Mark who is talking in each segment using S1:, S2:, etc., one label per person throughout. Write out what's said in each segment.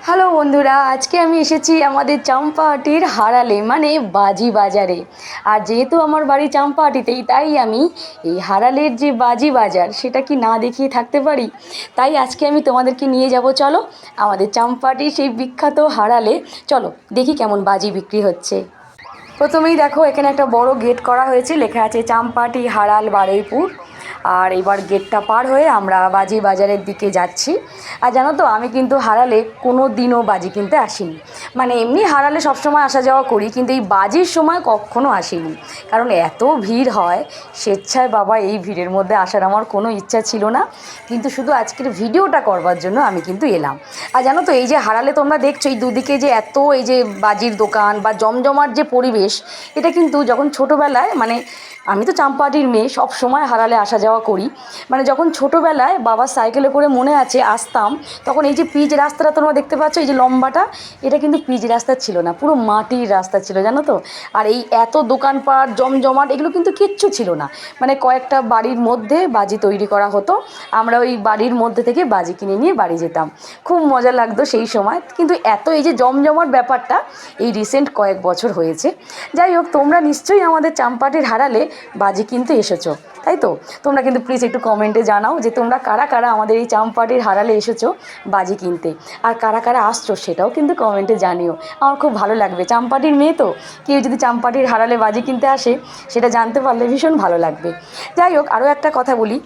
S1: Hello বন্ধুরা, আজকে আমি এসেছি আমাদের চাম্পাহাটির হারালে মানে বাজি বাজারে। আর যেহেতু আমার বাড়ি চাম্পাহাটিতেই, তাই আমি এই হারালের যে বাজি বাজার সেটা কি না দেখিয়ে থাকতে পারি। তাই আজকে আমি তোমাদেরকে নিয়ে যাব, চলো আমাদের চাম্পাহাটির সেই বিখ্যাত হারালে। চলো দেখি কেমন বাজি বিক্রি হচ্ছে। প্রথমেই দেখো, এখানে একটা বড় গেট করা হয়েছে, লেখা আছে চাম্পাহাটি হারাল বারুইপুর। আর এবার গেটটা পার হয়ে আমরা বাজি বাজারের দিকে যাচ্ছি। আর জানো তো, আমি কিন্তু হারালে কোনো দিনও বাজি কিনতে আসিনি। মানে এমনি হারালে সবসময় আসা যাওয়া করি, কিন্তু এই বাজির সময় কখনো আসিনি। কারণ এত ভিড় হয়, স্বেচ্ছায় বাবা এই ভিড়ের মধ্যে আসার আমার কোনো ইচ্ছা ছিল না। কিন্তু শুধু আজকের ভিডিওটা করবার জন্য আমি কিন্তু এলাম। আর জানো তো, এই যে হারালে তোমরা দেখছো এই দুদিকে যে এত এই যে বাজির দোকান বা জমজমাট যে পরিবেশ, এটা কিন্তু যখন ছোটোবেলায়, মানে আমি তো চাম্পাহাটির মেয়ে, সব সময় হারালে আসা যাওয়া করি। মানে যখন ছোটোবেলায় বাবার সাইকেলে করে মনে আছে আসতাম, তখন এই যে পিচ রাস্তাটা তোমরা দেখতে পাচ্ছ, এই যে লম্বাটা, এটা কিন্তু পিচ রাস্তা ছিল না, পুরো মাটির রাস্তা ছিল, জানো তো। আর এই এত দোকানপাট জমজমাট এগুলো কিন্তু কিচ্ছু ছিল না। মানে কয়েকটা বাড়ির মধ্যে বাজি তৈরি করা হতো, আমরা ওই বাড়ির মধ্যে থেকে বাজি কিনে নিয়ে বাড়ি যেতাম। খুব মজা লাগতো সেই সময়। কিন্তু এত এই যে জমজমাট ব্যাপারটা এই রিসেন্ট কয়েক বছর হয়েছে। যাই হোক, তোমরা নিশ্চয়ই আমাদের চাম্পাহাটির হারালে বাজি কিনতে এসেছো, তাই তো? তোমরা কিন্তু প্লিজ একটু কমেন্টে জানাও যে তোমরা কারা কারা আমাদের এই চাম্পাহাটির হারালে এসেছো বাজি কিনতে, আর কারা কারা আসছো সেটাও কিন্তু কমেন্টে জানিও। আমার খুব ভালো লাগবে, চাম্পাহাটির মেয়ে তো, কেউ যদি চাম্পাহাটির হারালে বাজি কিনতে আসে সেটা জানতে পারলে ভীষণ ভালো লাগবে। যাই হোক, আরও একটা কথা বলি,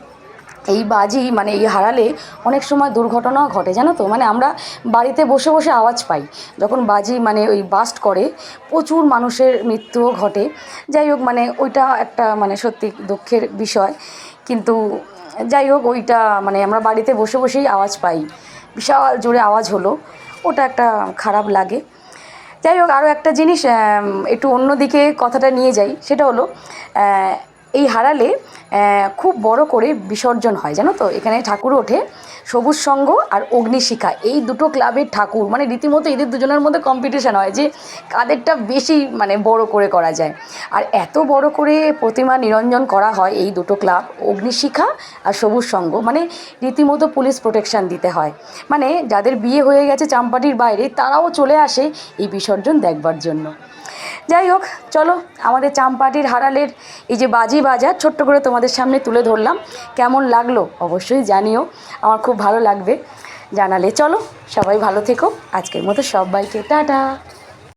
S1: এই বাজি মানে এই হারালে অনেক সময় দুর্ঘটনাও ঘটে, জানো তো। মানে আমরা বাড়িতে বসে বসে আওয়াজ পাই, যখন বাজি মানে ওই বাস্ট করে প্রচুর মানুষের মৃত্যুও ঘটে। যাই হোক, মানে ওইটা একটা মানে সত্যি দুঃখের বিষয়। কিন্তু যাই হোক, ওইটা মানে আমরা বাড়িতে বসে বসেই আওয়াজ পাই, বিশাল জোরে আওয়াজ হলো, ওটা একটা খারাপ লাগে। যাই হোক, আরও একটা জিনিস, একটু অন্য দিকে কথাটা নিয়ে যাই, সেটা হলো এই হারালে খুব বড় করে বিসর্জন হয়, জানো তো। এখানে ঠাকুর ওঠে, সবুজ সংঘ আর অগ্নিশিখা, এই দুটো ক্লাবের ঠাকুর, মানে রীতিমতো এদের দুজনের মধ্যে কম্পিটিশান হয় যে কাদেরটা বেশি মানে বড় করে করা যায়। আর এত বড় করে প্রতিমা নিরঞ্জন করা হয় এই দুটো ক্লাব, অগ্নিশিখা আর সবুজ সংঘ, মানে রীতিমতো পুলিশ প্রোটেকশান দিতে হয়। মানে যাদের বিয়ে হয়ে গেছে চাম্পাহাটির বাইরে, তারাও চলে আসে এই বিসর্জন দেখবার জন্য। যাই হোক, চলো আমাদের চাম্পাহাটির হারালের এই যে বাজি বাজার ছোট্ট করে তোমাদের সামনে তুলে ধরলাম। কেমন লাগলো অবশ্যই জানিও, আমার খুব ভালো লাগবে জানালে। চলো সবাই ভালো থেকো, আজকের মতো সবাইকে টাটা।